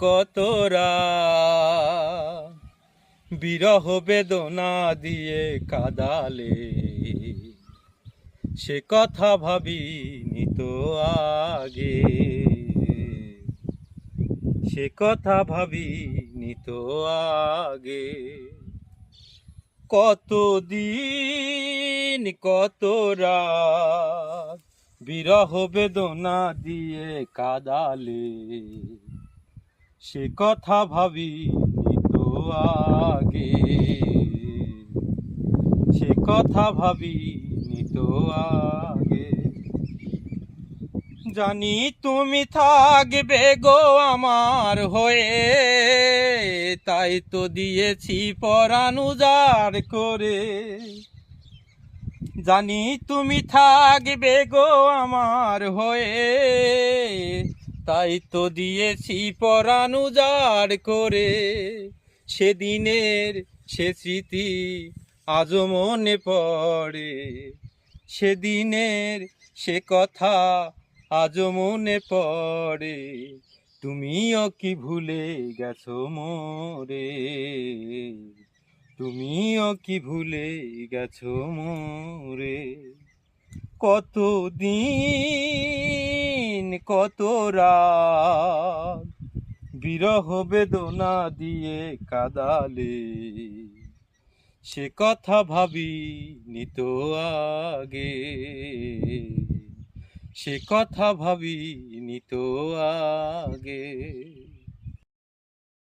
কতরা বিরহ বেদনা দিয়ে কাদালে, সে কথা ভাবিনি তো আগে, সে কথা ভাবিনি তো আগে। কতদিন কত রাত বিরহ বেদনা দিয়ে কাদালে, সে কথা ভাবিনি তো আগে, সে কথা ভাবিনি তো আগে। জানি তুমি থাকবে গো আমার হয়ে, তাই তো দিয়েছি পরাণ উজাড় করে। জানি তুমি থাকবে গো আমার হয়ে, তাই তো দিয়েছি পরাণ উজাড় করে। সেদিনের সে স্মৃতি আজও মনে পড়ে, সেদিনের সে কথা আজও মনে পড়ে। তুমিও কি ভুলে গেছো মোরে, তুমিও কি ভুলে গেছো মোরে। কতদিন কত রাত বিরহ বেদনা দিয়ে কাদালে, সে কথা ভাবিনি তো আগে, সে কথা ভাবিনি তো আগে।